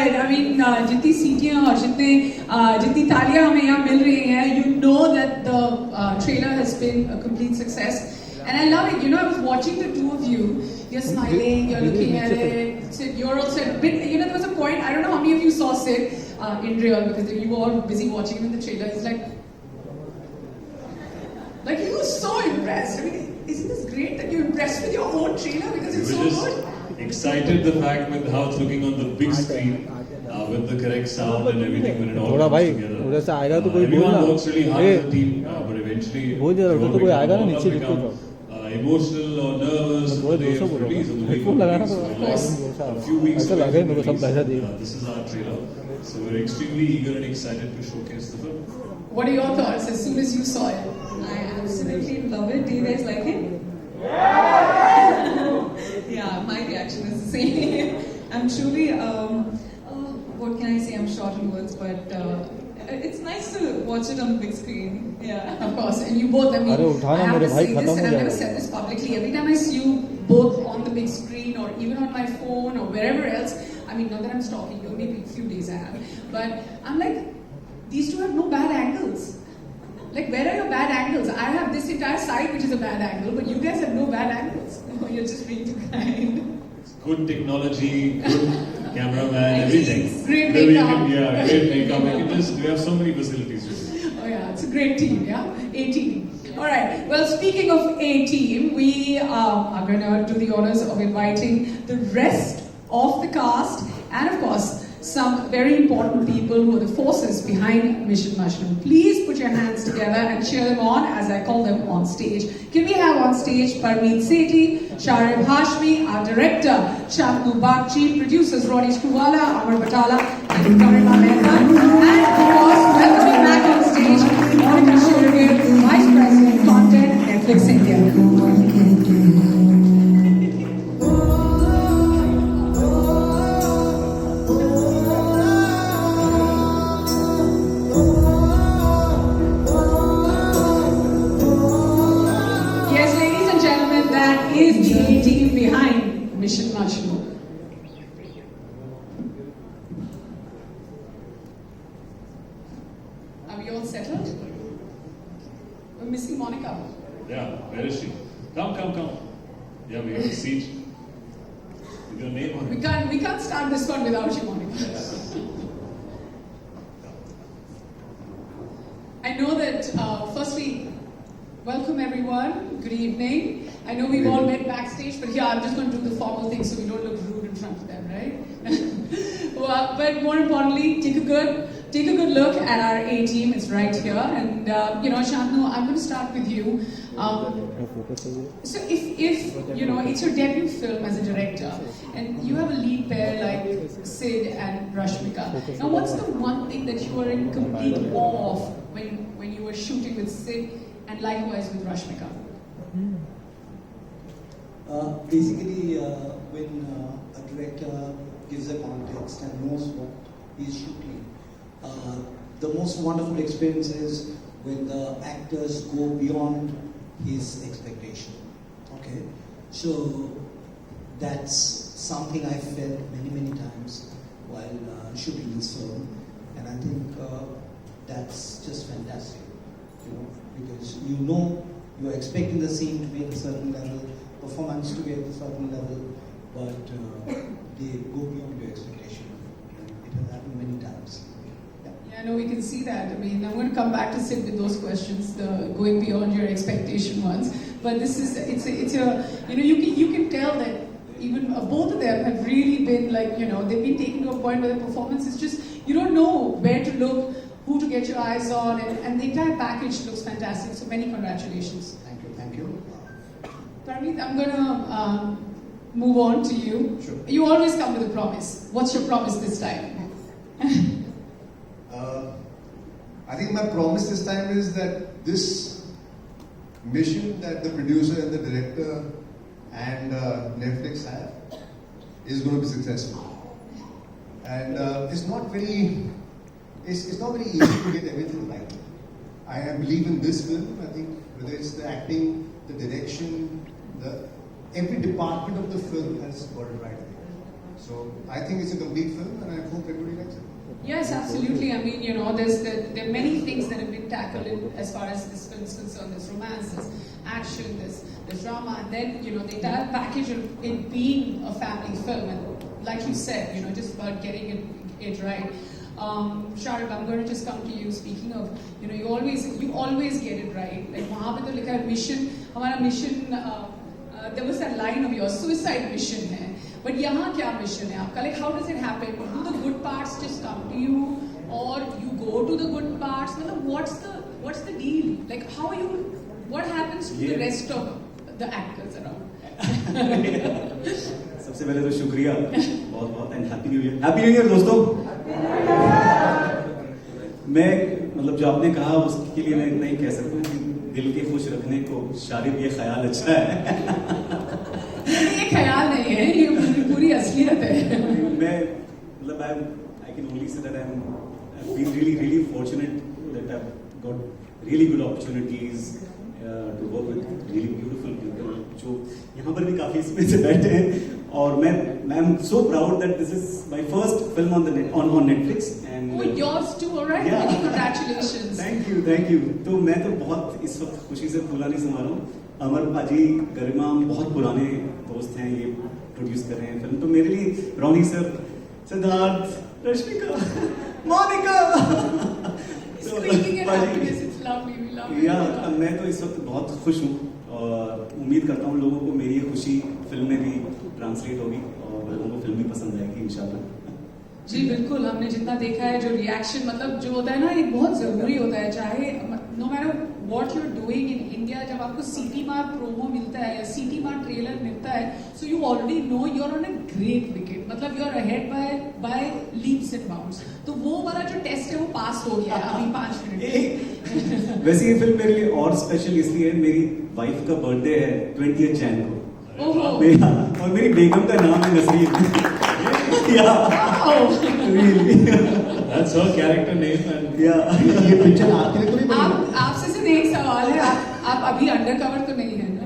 it. I mean, जितनी सीटियाँ और जितनी तालियाँ हमें यहाँ मिल रही हैं, you know that the trailer has been a complete success. And I love it. You know, I was watching the two of you. You're smiling, you're looking at it. Sid, you're also a bit, you know, there was a point, I don't know how many of you saw Sid in real, because you were all busy watching him in the trailer. He's like he was so impressed. I mean, isn't this great that you're impressed with your own trailer because it's so good? Excited the fact with how it's looking on the big screen, with the correct sound and everything when it all comes together. Everyone works really hard as a team, but eventually you all become emotional or nervous on the day of release, on the week of release. So a few weeks away from release, this is our trailer. So we're extremely eager and excited to showcase the film. What are your thoughts as soon as you saw it? I absolutely love it. Do you guys like it? Yeah, my reaction is the same. I'm truly, what can I say? I'm short in words, but it's nice to watch it on the big screen. Yeah, of course. And you both, I mean, I have to say this, and I've never said this publicly. Every time I see you both on the big screen, or even on my phone, or wherever else, I mean, not that I'm stalking you, maybe a few days I have, but I'm like, these two have no bad angles. Like, where are your bad angles? I have this entire side which is a bad angle, but you guys have no bad angles. Oh, you're just being too kind. Good technology, good cameraman, everything. Great makeup. Yeah, great makeup. We have so many facilities. Oh yeah, it's a great team, yeah? A-team. Alright, well, speaking of A-team, we are going to do the honors of inviting the rest of the cast and, of course, some very important people who are the forces behind Mission Majnu. Please put your hands together and cheer them on as I call them on stage. Can we have on stage Parmeet Sethi, Sharib Hashmi, our director, Shantanu Bagchi, producers Ronnie Skruwala, Amar Batala, and Karima Mehta, and of course, welcoming back on stage, Monica Shuragir, Vice President, Content, Netflix India. Is the A-team behind Mission Majnu. Are we all settled? We're missing Monica. Yeah, where is she? Come. Yeah, we have a seat. With your name on it. We can't start this one without you, Monica. Yes. I know that, firstly, welcome everyone. Good evening. I know we've all met backstage, but I'm just going to do the formal thing so we don't look rude in front of them, right? Well, but more importantly, take a good look at our A-team. It's right here. And, Shantanu, I'm going to start with you. So if it's your debut film as a director, and you have a lead pair like Sid and Rashmika. Now, what's the one thing that you were in complete awe of when you were shooting with Sid, and likewise with Rashmika? Basically, when a director gives a context and knows what he's shooting, the most wonderful experience is when the actors go beyond his expectation. Okay, so that's something I felt many times while shooting this film, and I think that's just fantastic. Because you're expecting the scene to be at a certain level, performance to be at a certain level, but they go beyond your expectation. It has happened many times. Yeah, no, we can see that. I mean, I'm going to come back to Sid with those questions, the going beyond your expectation ones. But this is, you can tell that even both of them have really been they've been taken to a point where the performance is just, you don't know where to look, who to get your eyes on, and the entire package looks fantastic. So many congratulations. Thank you. Parmeet, I'm going to move on to you. Sure. You always come with a promise. What's your promise this time? I think my promise this time is that this mission that the producer and the director and Netflix have is going to be successful. And it's not very easy to get everything right. I believe in this film. I think whether it's the acting, the direction, every department of the film has got it right. So I think it's a complete film, and I hope everybody likes it. Yes, absolutely. I mean, there are many things that have been tackled as far as this film is concerned. There's romance, there's action, there's drama, and then, the entire package of it being a family film. And like you said, just about getting it right. Shahrukh, I'm going to just come to you. Speaking of, you always get it right. Like, वहाँ पे तो लिखा है mission, हमारा mission, there was that line of yours, suicide mission है. But यहाँ क्या mission है आपका? Like, how does it happen? Do the good parts just come to you, or you go to the good parts? मतलब, what's the deal? Like, what happens to the rest of the actors around? सबसे पहले तो शुक्रिया बहुत and happy new year दोस्तों. मैं मतलब जो आपने कहा उसके लिए मैं इतना ही कह सकता हूँ कि दिल के खुश रखने को शारिब ये ख्याल अच्छा है. ये ख्याल नहीं है, ये पूरी असलियत है. मैं मतलब I can only say that I've been really fortunate that I've got really good opportunities to work with really beautiful people जो यहाँ पर भी काफी इसमें से बैठे हैं. और मैं I'm so proud that this is my first film on Netflix and yours too, alright? Yeah. Many congratulations. Thank you. तो मैं तो बहुत इस वक्त खुशी से फूला नहीं समा रहा हूँ. अमर पाजी, गरिमा बहुत पुराने दोस्त हैं, ये प्रोड्यूस कर रहे हैं फिल्म. तो मेरे लिए Ronnie sir, Siddharth, Rashmika, Monika. Speaking in happiness, it's lovely. We love it. मैं तो इस वक्त बहुत खुश हूँ और उम्मीद करता हूँ लोगों को मेरी ये खुशी फिल्म में भी ट्रांसलेट होगी और लोगों को फिल्म भी पसंद आएगी इंशाल्लाह. जी बिल्कुल, हमने जितना देखा है जो रिएक्शन मतलब जो होता है ना, एक बहुत जरूरी होता है. चाहे no matter what you are doing in India, जब आपको सिटी मार प्रोमो मिलता है या सिटी मार ट्रेलर मिलता है, so you already know you are on a great wicket. मतलब you are ahead by leaps and bounds. तो वो वाला जो टेस्ट है वो पास हो गया है अभी 5 मिनट. वैसे ये फिल्म मेरे लिए और स्पेशल इसलिए है, मेरी वाइफ का बर्थडे है 20 जैन को. और मेरी बेगम का नाम है Nasreen. Really? That's her character name and ये पिक्चर आपके लिए तो नहीं बनी. आपसे सिर्फ एक सवाल है, आप अभी अंडरकवर तो नहीं है ना?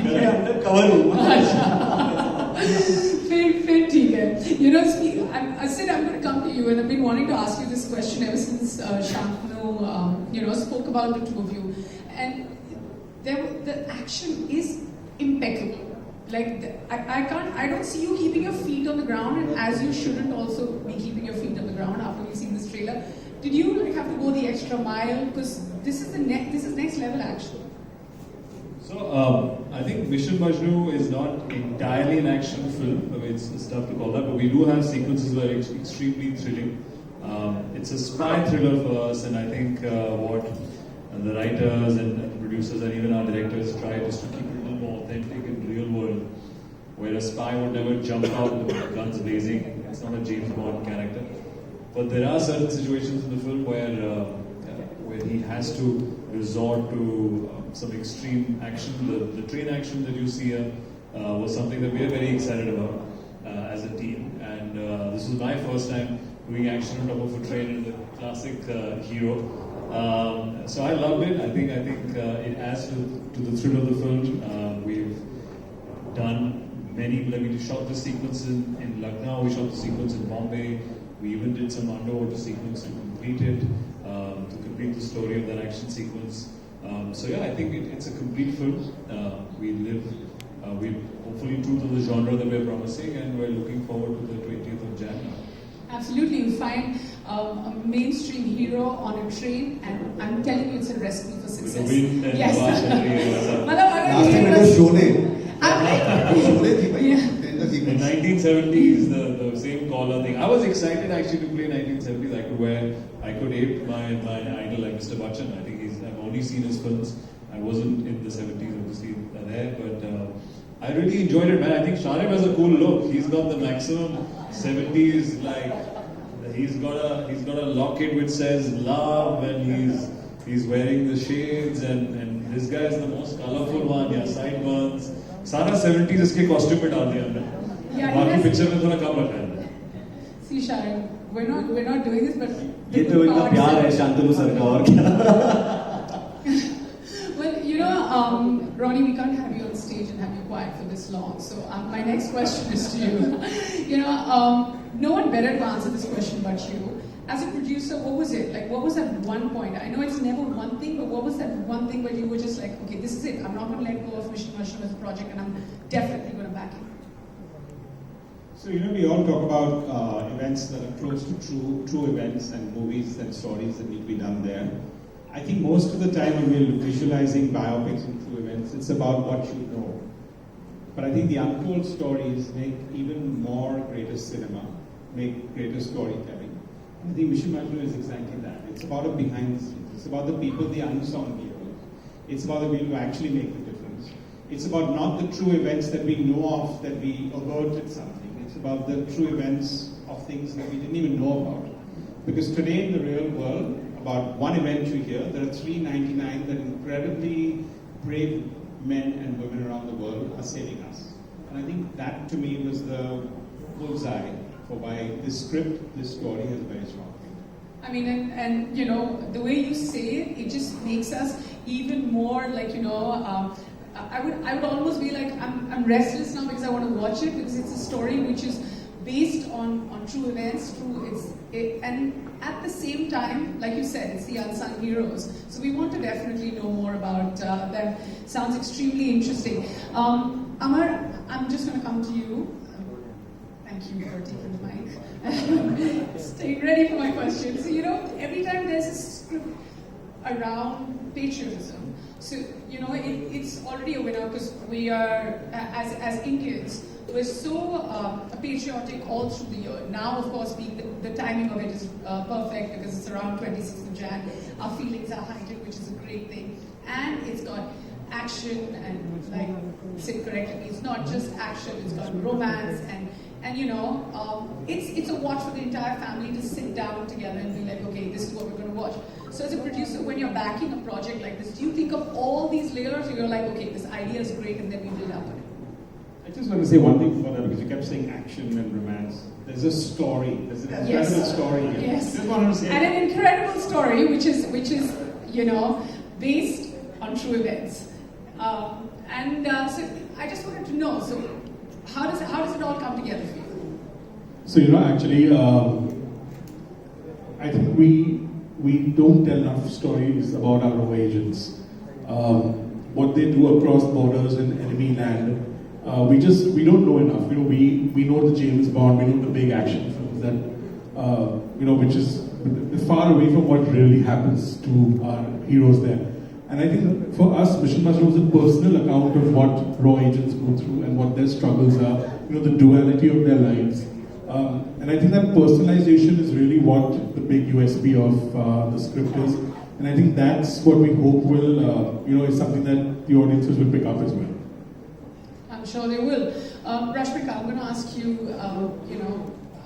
मैं अंडरकवर हूँ. फिर ठीक है. Sid, I'm going to come to you, and I've been wanting to ask you this question ever since Shantanu, spoke about the two of you, and the action is impeccable. Like I don't see you keeping your feet on the ground, and as you shouldn't also be keeping your feet on the ground after we've seen this trailer. Did you have to go the extra mile, because this is next level action? So I think Mission Majnu is not entirely an action film. I mean, it's tough to call that, but we do have sequences that are extremely thrilling. It's a spy thriller for us, and I think what the writers and the producers and even our directors tried is to keep it a little more authentic and real world, where a spy would never jump out with guns blazing. It's not a James Bond character. But there are certain situations in the film where he has to resort to some extreme action. The train action that you see here was something that we are very excited about as a team. And this was my first time doing action on top of a train in the classic hero. So I loved it. I think it adds to the thrill of the film. We've done many. We shot the sequence in Lucknow. We shot the sequence in Bombay. We even did some underwater sequence to complete it, to complete the story of that action sequence. So yeah, I think it's a complete film. We're hopefully true to the genre that we're promising, and we're looking forward to the 20th of January. Absolutely, you find a mainstream hero on a train, and I'm telling you, it's a recipe for success. With the wind and yes. Last time it was Sholay. Sholay thi bhai. In the 1970s, the same collar thing. I was excited actually to play 1970s. I could ape my idol like Mr. Bachchan. I think I've only seen his films. I wasn't in the 70s obviously there, but I really enjoyed it, man. I think Shahrukh has a cool look. He's got the maximum 70s, like he's got a locket which says love, and he's wearing the shades, and this guy is the most colorful one. Yeah, sideburns. सारा 70s इसके costume में डाल दिया हमने. बाकी picture में थोड़ा कम रखा है. See, Shahrukh, we're not doing this, but ये तो इनका प्यार है शांतनु सर का, और क्या. Well, Ronnie, we can't have you on stage and have you quiet for this long. So my next question is to you. No one better to answer this question but you. As a producer, what was it? Like, what was that one point? I know it's never one thing, but what was that one thing where you were just like, okay, this is it. I'm not going to let go of Mission Majnu as a project, and I'm definitely going to back it. So, we all talk about events that are close to true events and movies and stories that need to be done there. I think most of the time when we're visualizing biopics and true events, it's about what you know. But I think the untold stories make even more greater cinema, make greater storytelling. And I think Mission Majnu is exactly that. It's about a behind the scenes. It's about the people, the unsung heroes. It's about the people who actually make the difference. It's about not the true events that we know of, that we averted something. It's about the true events of things that we didn't even know about. Because today in the real world, about one event you hear, there are 399 that incredibly brave men and women around the world are saving us. And I think that to me was the bullseye for why this script, this story has a very strong thing. I mean, and the way you say it, it just makes us even more like, I would almost be like, I'm restless now because I want to watch it, because it's a story which is based on true events, and at the same time, like you said, it's the unsung heroes. So we want to definitely know more about them. Sounds extremely interesting. Amar, I'm just going to come to you. Thank you for taking the mic. Staying ready for my questions. So, every time there's a script around patriotism, so, it's already a winner because we are, as Indians, we're so patriotic all through the year. Now, of course, the timing of it is perfect because it's around 26th of Jan. Our feelings are heightened, which is a great thing. And it's got action and, like Sid corrected me, it's not just action, it's got romance and it's a watch for the entire family to sit down together and be like, okay, this is what we're going to watch. So as a producer, when you're backing a project like this, do you think of all these layers, or you're like, okay, this idea is great, and then we build up on it? I just want to say one thing before that, because you kept saying action and romance. There's a story. There's an incredible story here. Yes. Just wanted to say and an incredible story, which is based on true events. So I just wanted to know, so how does it all come together for you? So actually, I think we don't tell enough stories about our own agents. What they do across borders in enemy land. We don't know enough. We know the James Bond, we know the big action films that which is far away from what really happens to our heroes there. And I think for us, Mission Majnu was a personal account of what raw agents go through and what their struggles are, the duality of their lives. And I think that personalization is really what the big USP of the script is. And I think that's what we hope will, is something that the audiences will pick up as well. I'm sure they will. Rashmika, I'm going to ask you,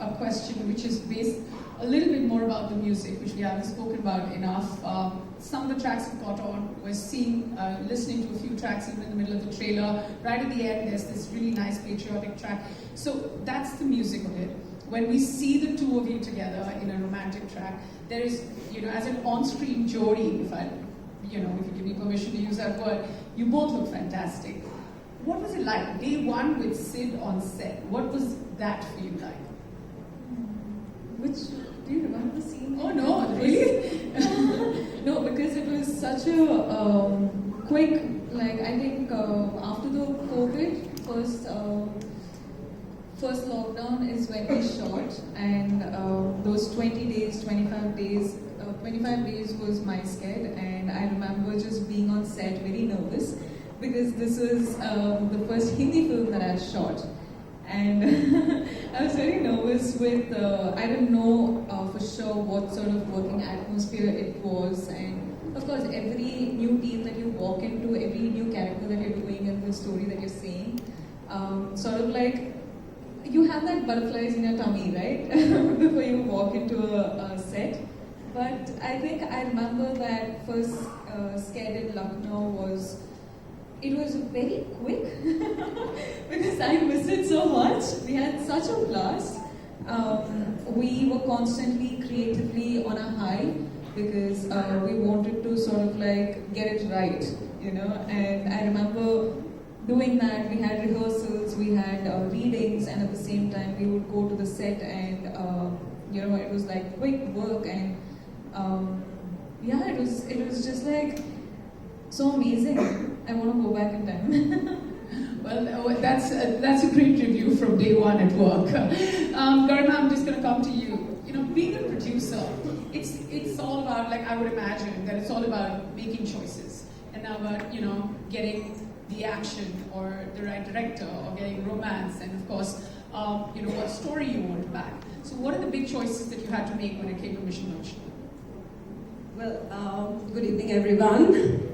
a question which is based a little bit more about the music, which we haven't spoken about enough. Some of the tracks we got on, we're listening to a few tracks even in the middle of the trailer. Right at the end, there's this really nice patriotic track. So that's the music of it. When we see the two of you together in a romantic track, there is, as an on-screen Jodi, if you give me permission to use that word, you both look fantastic. What was it like, day one with Sid on set? What was that for you like? Do you remember the scene? Oh no, really? No, because it was such a quick, I think after the COVID, first lockdown is when we shot, and those 20 days, 25 days, 25 days was my sked, and I remember just being on set very nervous because this was the first Hindi film that I shot. And I was very nervous with, I didn't know for sure what sort of working atmosphere it was. And of course, every new team that you walk into, every new character that you're doing and the story that you're saying, sort of like, you have that butterflies in your tummy, right? Before you walk into a set. But I think I remember that first sked in Lucknow it was very quick because I missed it so much. We had such a blast. We were constantly creatively on a high because we wanted to sort of get it right, And I remember doing that, we had rehearsals, we had readings, and at the same time we would go to the set and it was like quick work, and it was just like so amazing. I want to go back in time. Well, that's a great review from day one at work. Garma, I'm just going to come to you. You know, being a producer, it's all about, like, I would imagine that it's all about making choices and now about, getting the action or the right director or getting romance and of course, what story you want to back. So what are the big choices that you had to make when it came to Mission Majnu? Well, good evening everyone.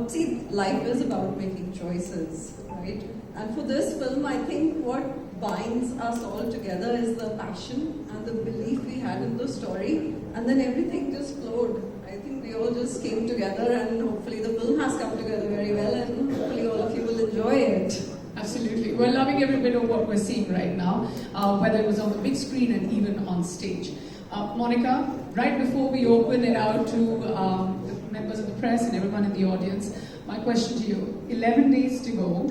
See, life is about making choices, right? And for this film, I think what binds us all together is the passion and the belief we had in the story, and then everything just flowed. I think we all just came together, and hopefully the film has come together very well, and hopefully all of you will enjoy it. Absolutely. We're loving every bit of what we're seeing right now, whether it was on the big screen and even on stage. Monica, right before we open it out to the members of the press and everyone in the audience, my question to you, 11 days to go,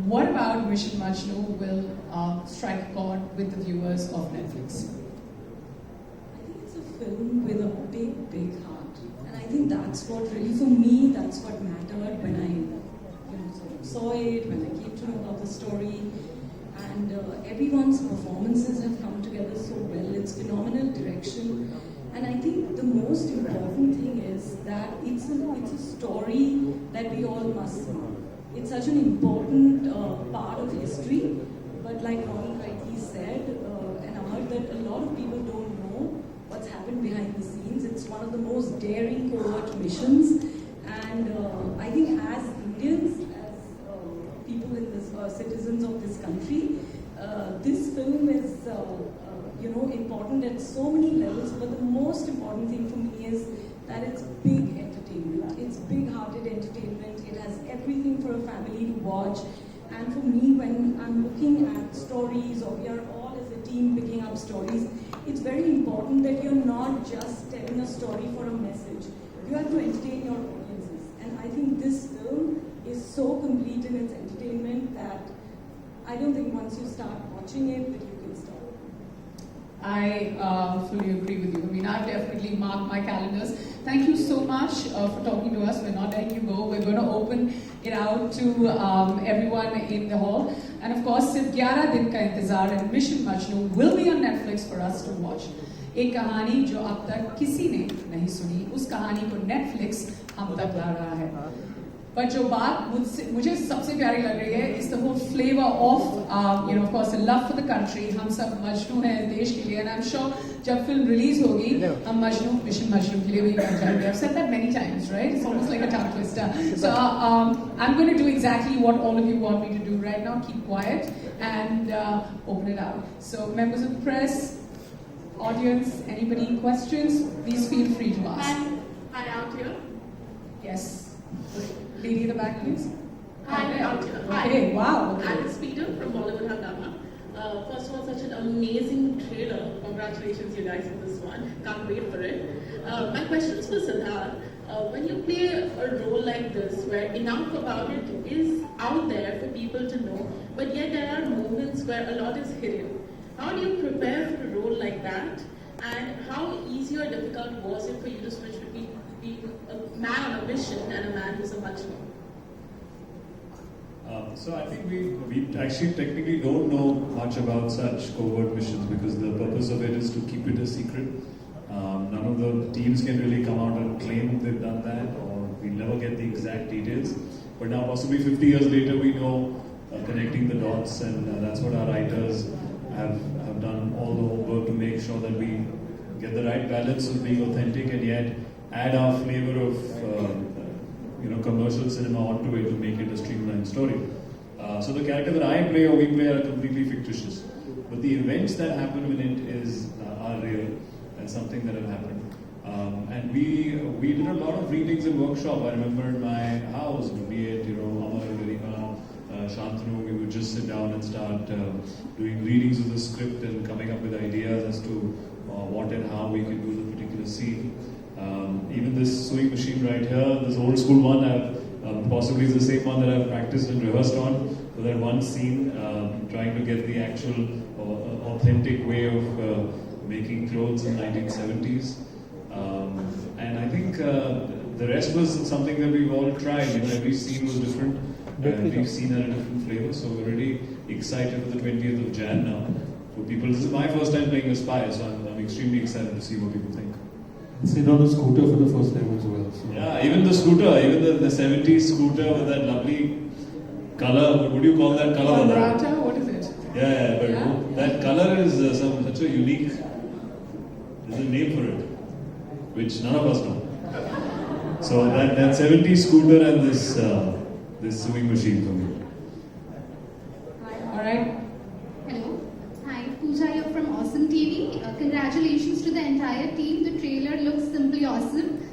what about Mission Majnu will strike a chord with the viewers of Netflix? I think it's a film with a big, big heart. And I think that's what really, for me, that's what mattered when I sort of saw it, when I came to know about the story. And everyone's performances have come together so well. It's phenomenal direction. And I think the most important thing is that it's a story that we all must know. It's such an important part of history, but like Ronnie rightly said, and Amar, that a lot of people don't know what's happened behind the scenes. It's one of the most daring covert missions, and I think as Indians, as people in this, citizens of this country, this film is important at so many levels, but the most important thing for me is that it's big entertainment. It's big-hearted entertainment. It has everything for a family to watch. And for me, when I'm looking at stories, or we are all as a team picking up stories, it's very important that you're not just telling a story for a message. You have to entertain your audiences. And I think this film is so complete in its entertainment that I don't think once you start watching it that you can stop. I fully agree with you. I mean, I've definitely marked my calendars. Thank you so much for talking to us. We're not letting you go. We're going to open it out to everyone in the hall. And of course, Sirf 11 Din Ka Intezar and Mission Majnu will be on Netflix for us to watch. एक कहानी जो अब तक किसी ने नहीं सुनी, उस कहानी को Netflix हम तक ला रहा है. But जो बात मुझे सबसे प्यारी लग रही है is the whole flavor of, of course, the love for the country. हम सब मजनू हैं देश के लिए, and I'm sure जब film release होगी, हम मजनू, Mission Majnu के लिए भी बन जाएंगे. I've said that many times, right? It's almost like a tongue twister. So I'm going to do exactly what all of you want me to do right now. Keep quiet and open it out. So members of the press, audience, anybody questions? Please feel free to ask. Hi, out here. Yes. Lady in the back, please. Hi, out here. Okay, wow. Okay. Alice Peter from Bollywood Hangama. First of all, such an amazing trailer. Congratulations, you guys, on this one. Can't wait for it. My question is for Siddharth. When you play a role like this, where enough about it is out there for people to know, but yet there are moments where a lot is hidden. How do you prepare for a role like that? And how easy or difficult was it for you to switch between being a man on a mission and a man who's a Majnu? So I think we actually technically don't know much about such covert missions because the purpose of it is to keep it a secret. None of the teams can really come out and claim they've done that, or we never get the exact details. But now, possibly 50 years later, we know connecting the dots, and that's what our writers have done all the homework to make sure that we get the right balance of being authentic and yet add our flavor of commercial cinema onto it to make it a streamlined story. So the character that I play or we play are completely fictitious, but the events that happen in it are real and something that have happened. And we did a lot of readings and workshop. I remember in my house, be it Amar, Garima, Shantanu, we would just sit down and start doing readings of the script and coming up with ideas as to what and how we can do the particular scene. Even this sewing machine right here, this old school one, I've possibly it's the same one that I've practiced and rehearsed on. So that one scene, trying to get the actual authentic way of making clothes in 1970s. And I think the rest was something that we've all tried. Every scene was different. Every scene had a different flavor. So we're really excited for the 20th of Jan now. For people, this is my first time playing a spy, so I'm extremely excited to see what people think. Sit on a scooter for the first time as well. So. Yeah, even the scooter, even the 70s scooter with that lovely color. What do you call that color? Marata, what is it? Yeah, but that color is such a unique. There's a name for it, which none of us know. So that 70s scooter and this sewing machine for me. All right. Hello. Hi, Pooja here from Awesome TV. Congratulations to the entire team. The trailer looks simply awesome.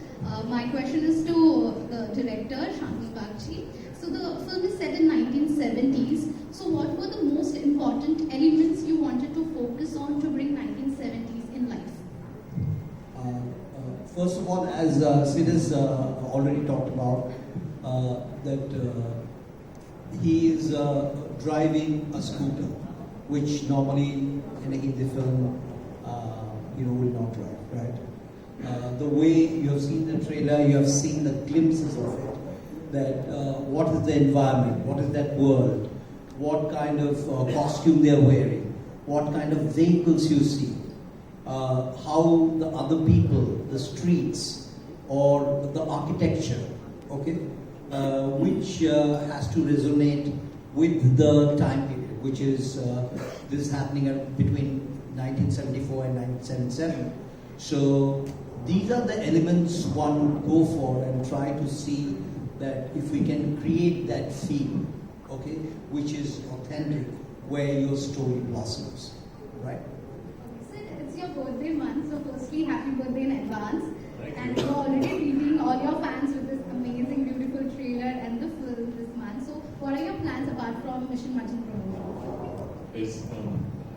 My question is to the director, Shantanu Bagchi. So the film is set in 1970s. So what were the most important elements you wanted to focus on to bring 1970s in life? First of all, as Sid has already talked about, that he is driving a scooter, which normally in a Hindi film, will not drive, right? The way you have seen the trailer, you have seen the glimpses of it, that what is the environment, what is that world, what kind of costume they are wearing, what kind of vehicles you see, how the other people, the streets, or the architecture, okay, which has to resonate with the time period, which is this is happening between 1974 and 1977. So these are the elements one would go for and try to see that if we can create that feel, okay, which is authentic, where your story blossoms, right? It's your birthday month, so firstly, happy birthday in advance. And you're already treating all your fans with this amazing, beautiful trailer and the film this month. So, what are your plans apart from Mission Majnu promotion? Is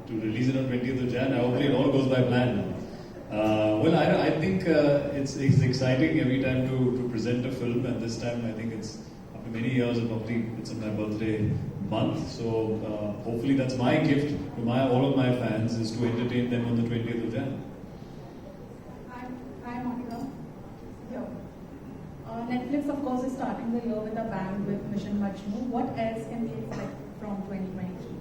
to release it on 20th of Jan. Hopefully, it all goes by plan. Well, I think it's exciting every time to present a film, and this time I think it's after many years. It's on my birthday month, so hopefully that's my gift to all of my fans is to entertain them on the 20th of Jan. Hi, Monica. Yeah. Netflix, of course, is starting the year with a bang with Mission Majnu. What else can we expect from 2023?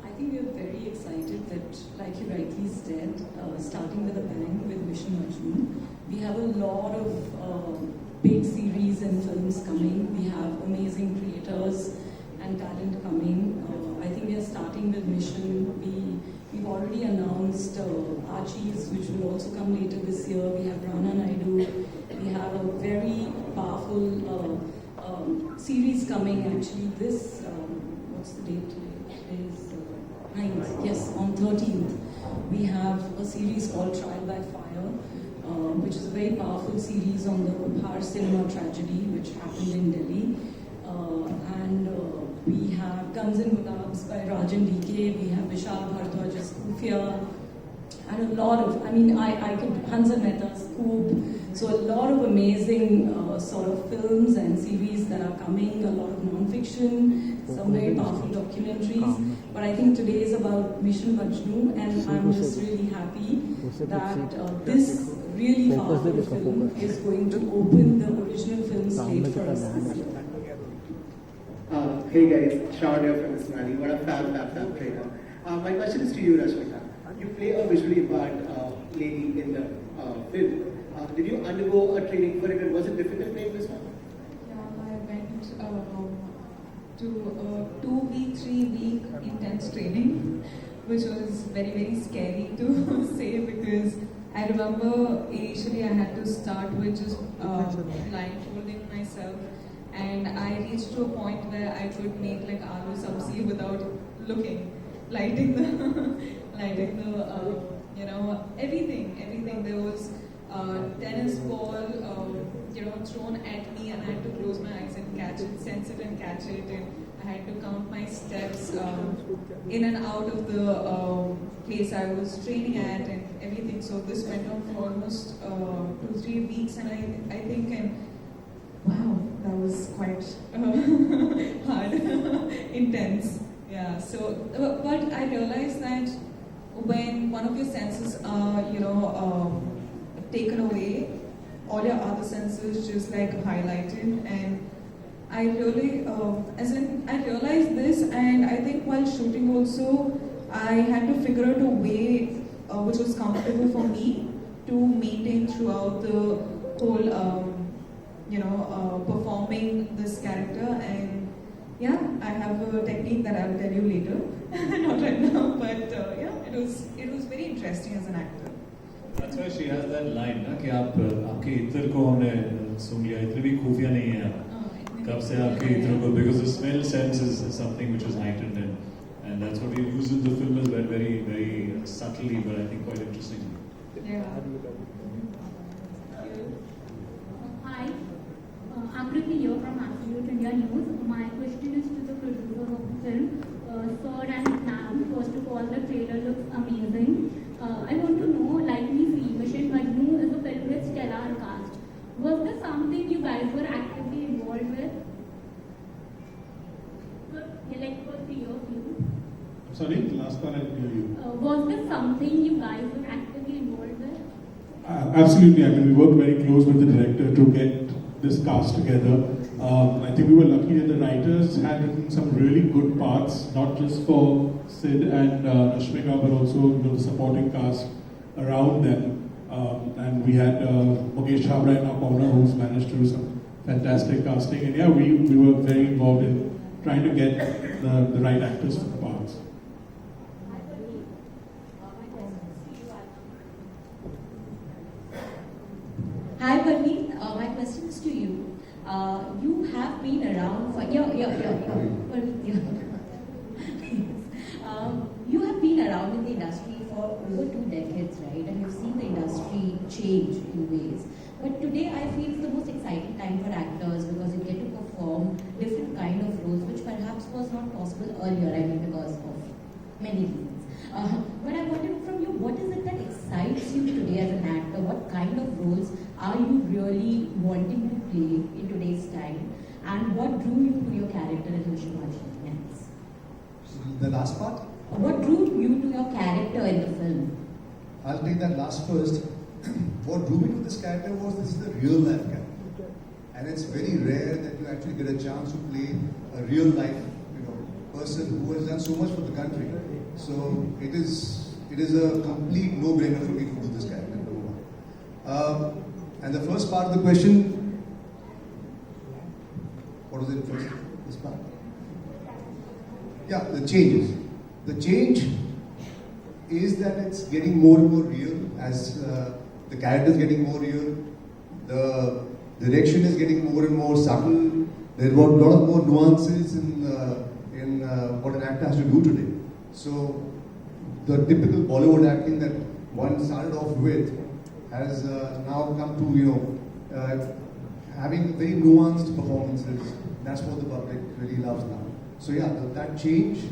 I think we are very excited that, like you rightly said, starting with a bang with Mission Majnu. We have a lot of big series and films coming. We have amazing creators and talent coming. I think we are starting with Mission. We've already announced Archies, which will also come later this year. We have Rana Naidu. We have a very powerful series coming. Actually, this what's the date today? Today is 9th. Yes, on 13th. We have a series called Trial by Fire, which is a very powerful series on the Bihar cinema tragedy which happened in Delhi. And we have Guns and Gulabs by Rajan DK, we have Vishal Bhardwaj's Kufia, and a lot of, I could, Hansa Mehta's Scoop, so a lot of amazing sort of films and series that are coming, a lot of non-fiction, some very powerful documentaries. But I think today is about Mission Majnu, and I'm just really happy that this really powerful film is going to open the original film slate for us this year. Hey guys, Sean here from Ismaili. What a fab trailer. My question is to you, Rashmika. You play a visually impaired lady in the film. Did you undergo a training for it, and was it difficult playing this one? Yeah, I went to a 2-week, 3-week intense training, which was very, very scary to say, because I remember initially I had to start with just blindfolding myself, and I reached to a point where I could make like aloo sabzi without looking, lighting the everything. There was tennis ball, thrown at me, and I had to close my eyes and catch it, sense it and catch it, and I had to count my steps in and out of the place I was training at and everything. So this went on for almost 2-3 weeks, and I think Wow, that was quite hard, intense. Yeah. So, but I realized that when one of your senses are, taken away, all your other senses just like highlighted, and I really, I realized this, and I think while shooting also, I had to figure out a way which was comfortable for me to maintain throughout the whole, performing this character. And yeah, I have a technique that I will tell you later, not right now, but it was very interesting as an actor. That's why she has that line, ना कि आप आपके इत्र को हमने सुन लिया, इत्र भी खुफिया नहीं है आप कब से आपके इत्र को, because the smell sense is something which is heightened, and that's what we use in the film as well, very very subtly, but I think quite interestingly. Yeah. Hi, Akriti here from Absolute India News. My question is to the producer of the film, Sir and Ma'am. First of all, the trailer looks amazing. I want to know, like we see, Mission Majnu is a film with stellar cast. Was this something you guys were actively involved with? Like for 3 of you. Sorry, the last one I didn't hear you. Was this something you guys were actively involved with? Absolutely. I mean, we worked very close with the director to get this cast together. I think we were lucky that the writers had written some really good parts, not just for Sid and RASHMIKA, but also the supporting cast around them. And we had Mukesh Chabra in our corner, who's managed to do some fantastic casting. And yeah, we were very involved in trying to get the right actors for the parts. Hi, Parveen. My question is to you. You have been around for you have been around in the industry for over 2 decades, right? And you've seen the industry change in ways. But today, I feel it's the most exciting time for actors because you get to perform different kind of roles, which perhaps was not possible earlier. I mean, because of many reasons. But I wanted from you, what is it that excites you today as an actor? What kind of roles are you really wanting to play in today's time? And what drew you to your character in Mission Majnu? The last part? What drew you to your character in the film? I'll take that last first. What drew me to this character was this is a real life character. And it's very rare that you actually get a chance to play a real life person who has done so much for the country. So it is a complete no-brainer for me to do this character. And the first part of the question, what was it first? This part? Yeah, the changes. The change is that it's getting more and more real as the character is getting more real. The direction is getting more and more subtle. There are a lot of more nuances in what an actor has to do today. So the typical Bollywood acting that one started off with has now come to having very nuanced performances. That's what the public really loves now. So yeah, that change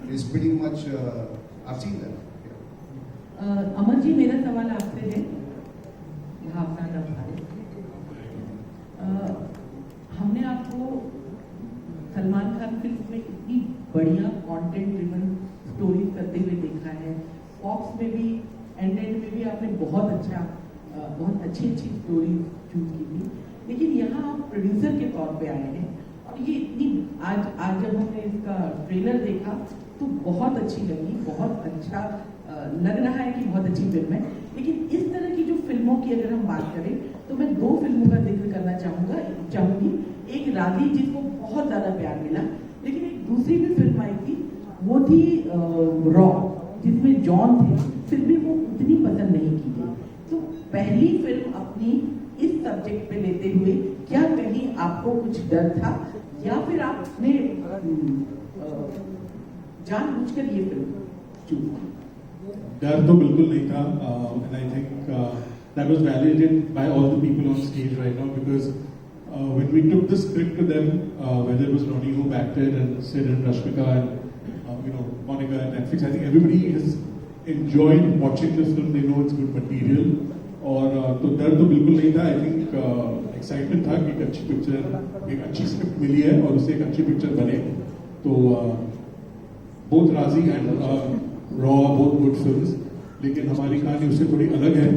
is pretty much I've seen that. Yeah. Amar ji, मेरा सवाल आपसे है, हमने आपको Salman Khan film में इतनी बढ़िया content driven stories करते हुए देखा है. फॉक्स में भी एंड में भी आपने बहुत अच्छी स्टोरी चूज की थी, लेकिन यहाँ आप प्रोड्यूसर के तौर पे आए हैं और ये इतनी आज जब हमने इसका ट्रेलर देखा तो बहुत अच्छी लगी, बहुत अच्छा लग रहा है कि बहुत अच्छी फिल्म है. लेकिन इस तरह की जो फिल्मों की अगर हम बात करें तो मैं 2 फिल्मों का जिक्र करना चाहूंगी. एक राधी, जिसको बहुत ज्यादा प्यार मिला, लेकिन एक दूसरी भी फिल्म आई थी, वो थी रॉ, जिसमें जॉन थे, फिर भी वो उतनी पसंद नहीं की गई. तो पहली फिल्म अपनी इस सब्जेक्ट पे लेते हुए क्या कहीं आपको कुछ डर था या फिर आपने जानबूझकर ये फिल्म चूज की? डर तो बिल्कुल नहीं था. And I think that was validated by all the people on stage right now, because when we took the script to them, whether it was Ronnie who backed it and Sid and RASHMIKA and Monica and Netflix, I think everybody has enjoyed watching this film. They know it's good material. और तो डर तो बिल्कुल नहीं था. I think excitement था कि एक अच्छी पिक्चर, एक अच्छी स्क्रिप्ट मिली है और उससे एक अच्छी पिक्चर बने. तो बोथ राजी and raw both good films, लेकिन हमारी कहानी उससे थोड़ी अलग है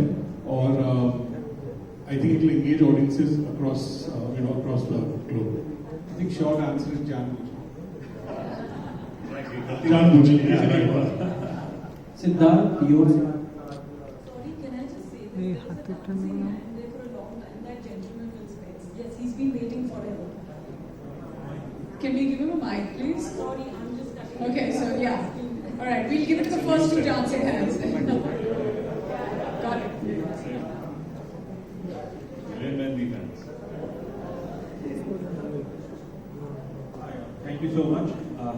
और I think it will engage audiences across across the globe. I think short answer is जानबूझ. Siddharth, yours. Sorry, can I just say that there is a dancing man there for a long time, that gentleman will specs. Yes, he's been waiting forever. Can we give him a mic, please? Sorry, I'm just cutting. Okay, so yeah. All right, we'll give it to the first two dancing hands. Got it. Thank you so much.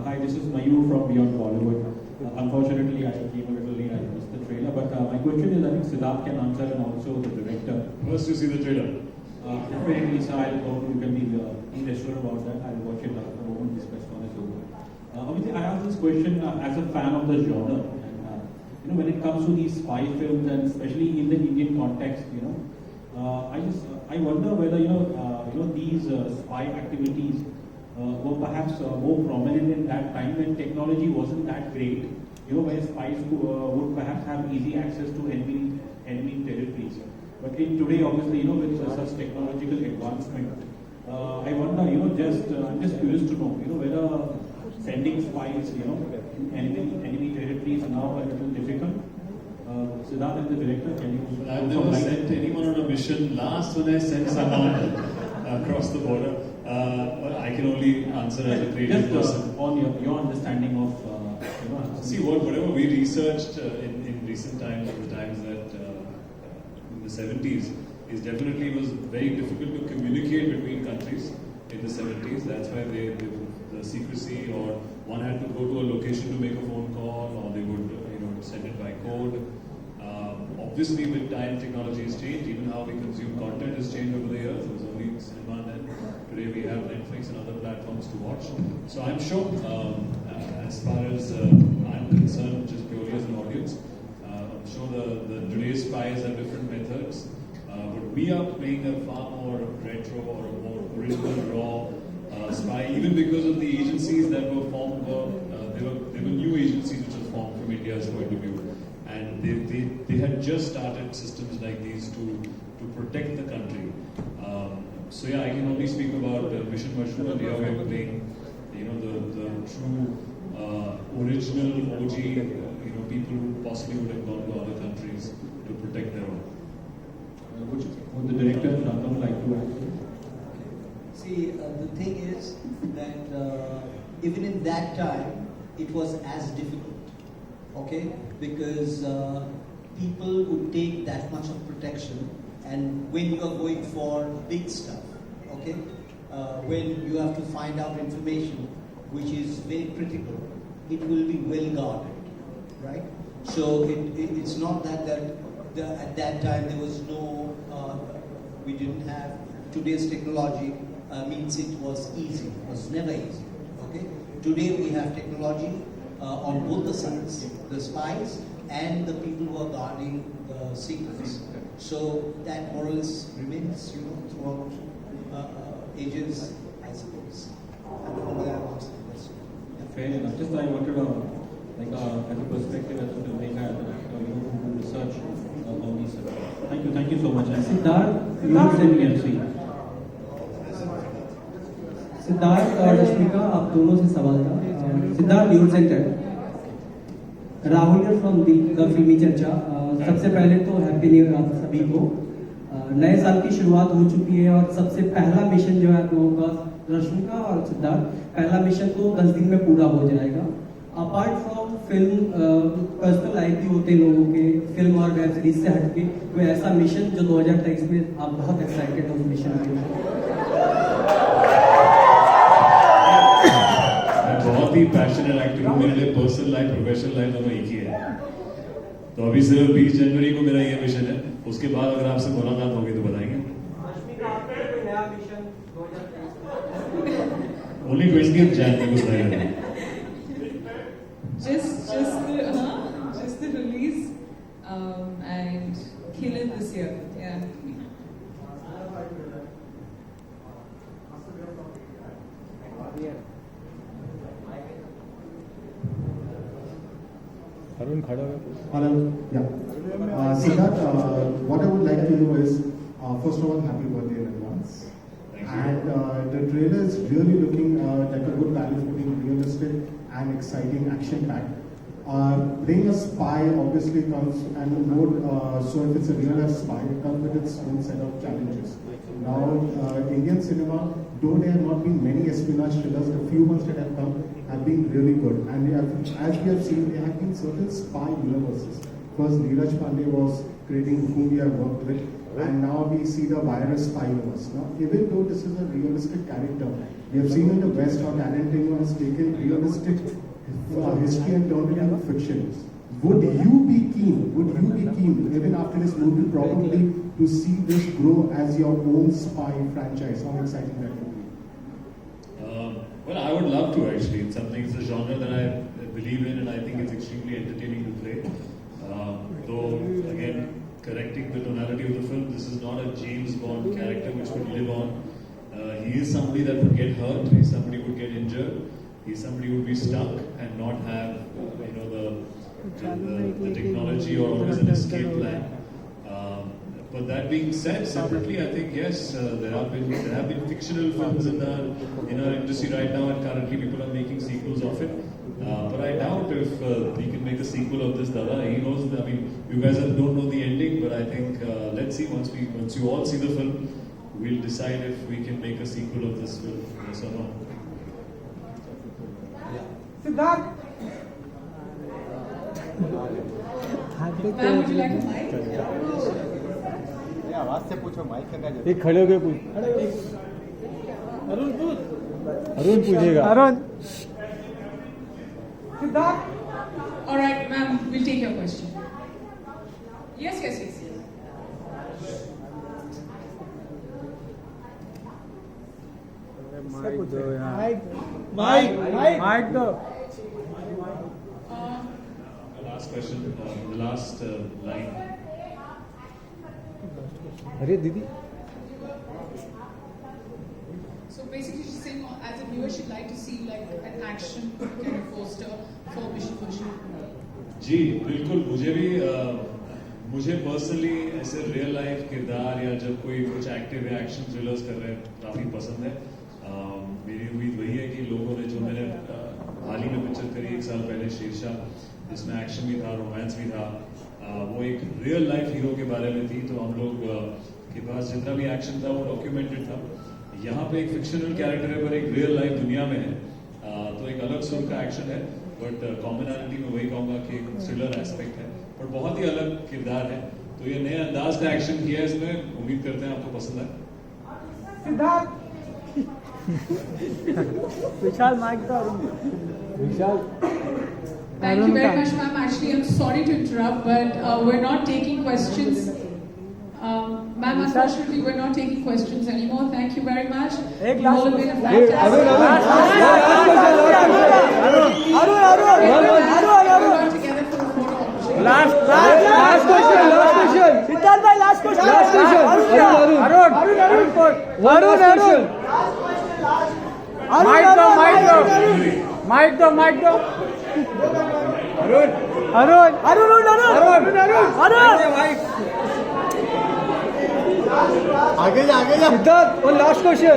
Hi, this is Majnu from Beyond Bollywood. Unfortunately, I came a little late. I missed the trailer. But my question is, I think Sidddharth can answer, and also the director. First, you see the trailer. Definitely, so I'll go to, you can be reassured about that. I'll watch it the moment this press con is over. Obviously, I ask this question as a fan of the genre. And, when it comes to these spy films, and especially in the Indian context, I wonder whether these spy activities were perhaps more prominent in that time when technology wasn't that great. Where spies would perhaps have easy access to enemy territories. But in today, obviously, with such technological advancement, I wonder, I'm just curious to know, whether sending spies, in enemy territories now are a little difficult. Sidddharth and the director, can you? I've never sent anyone on a mission. Last when I sent someone across the border, but I can only answer as a creative person. On your understanding of, See, whatever we researched in recent times, in the times that in the 70s, is definitely was very difficult to communicate between countries in the 70s. That's why the secrecy, or one had to go to a location to make a phone call, or they would send it by code. Obviously, with time, technology has changed. Even how we consume content has changed over the years. It was only cinema then. Today we have Netflix and other platforms to watch. So I'm sure, as far as I'm concerned, just purely as an audience, I'm sure the today's spies have different methods. But we are playing a far more retro or a more original, raw spy, even because of the agencies that were formed. There were new agencies which were formed from India's point of view. And they had just started systems like these to protect the country. So yeah, I can only speak about Mission Majnu, and here we're playing, the true original OG, people who possibly would have gone to other countries to protect their own. Would the director Shantanu like to add? See, the thing is that even in that time, it was as difficult, okay? Because people would take that much of protection, and when you are going for big stuff, okay? When you have to find out information which is very critical, it will be well guarded, right? So it's not that at that time there was no, we didn't have today's technology means it was easy. It was never easy, okay? Today we have technology on both the sides, the spies and the people who are guarding the secrets. So that morals remains, throughout ages, I suppose. I don't know whether I've answered the question. Fair enough. Just I wanted as a perspective, as a filmmaker, as an actor, who research on these subjects. Thank you so much. And Siddharth, you Siddharth और रश्मिका, आप दोनों से सवाल था. Siddharth, news centre. Rahul from the फिल्मी चर्चा. सबसे पहले तो हैप्पी न्यू ईयर आप सभी को. नए साल की शुरुआत हो चुकी है और सबसे पहला मिशन जो है आप लोगों का, रश्मिका और सिद्धार्थ, पहला मिशन तो 10 दिन में पूरा हो जाएगा. Apart from film, personal life भी होते हैं लोगों के, फिल्म और वेब सीरीज से हटके कोई ऐसा मिशन जो 2023 में आप बहुत एक्साइटेड हो उस मिशन के लिए? बहुत ही पैशनेट एक्टर हूँ. मेरे लिए पर्सनल लाइफ, प्रोफेशनल लाइफ दोनों एक ही है. तो अभी सिर्फ 20 जनवरी को मेरा ये मिशन है. उसके बाद अगर आपसे मुलाकात होगी तो बताएंगे. Only 20th January को बताएगा. Just the release and kill it this year. Yeah. Hello. Yeah. Siddharth, what I would like to know is, first of all, happy birthday in advance. And the trailer is really looking like a good balance between realistic and exciting action-packed. Playing a spy obviously comes, and more so if it's a real life spy, it comes with its own set of challenges. Now, Indian cinema, though there have not been many espionage thrillers, the few ones that have come have been really good. And as we have seen, there have been certain spy universes. First, Neeraj Pandey was creating whom we have worked with, and now we see the virus spy universe. Now, even though this is a realistic character, we have seen in the West how Tarantino has taken realistic history and turned it into fiction. Would you be keen, even after this movie, probably to see this grow as your own spy franchise? How exciting that would be? Well, I would love to actually. It's something, it's a genre that I believe in, and I think it's extremely entertaining to play. Though, again, correcting the tonality of the film, this is not a James Bond character which would live on. He is somebody that would get hurt, he's somebody who would get injured, he's somebody who would be stuck and not have, the technology or always an escape plan. But that being said, separately, I think yes, there have been fictional films in our industry right now, and currently people are making sequels of it. But I doubt if we can make a sequel of this. Dada, he knows. I mean, you guys don't know the ending, but I think let's see once you all see the film, we'll decide if we can make a sequel of this film. Yes or no. Siddharth. Ma'am, would you like a mic? आवाज से पूछो mic का क्या एक खड़े होके पूछ अरुण पूछेगा Siddharth. All right, ma'am, we'll take your question. Yes. Mike दो Last question, the last line. अरे दीदी So basically, she's saying, as a viewer, she'd like to see like an action kind of poster for Mission Majnu. जी बिल्कुल, मुझे personally ऐसे real life किरदार या जब कोई कुछ एक्टिव या एक्शन थ्रिलर्स कर रहे हैं काफ़ी पसंद है. मेरी उम्मीद वही है कि लोगों ने जो मैंने हाल ही में पिक्चर करी 1 साल पहले शेरशाह, जिसमें एक्शन भी था, रोमांस भी था, वो एक रियल लाइफ हीरो के बारे में थी. तो हम लोग के पास जितना भी एक्शन था वो डॉक्यूमेंटेड था. यहाँ पे एक फिक्शनल कैरेक्टर है पर एक रियल लाइफ दुनिया में है, तो एक अलग सुर का एक्शन है. बट कॉमनैलिटी में वही कहूँगा कि एक थ्रिलर एस्पेक्ट है, बट बहुत ही अलग किरदार है. तो ये नए अंदाज का एक्शन किया है इसमें, उम्मीद करते हैं आपको पसंद आए. Siddharth. विशाल माइक दो विशाल. Thank you very much, ma'am. Actually, I'm sorry to interrupt, but we're not taking questions. Ma'am, unfortunately, we're not taking questions anymore. Thank you very much. You all have been a fantastic. Last question. Siddharth bhai, last question. Arun. Mic do. Arun. आगे जा. Siddharth, one last question.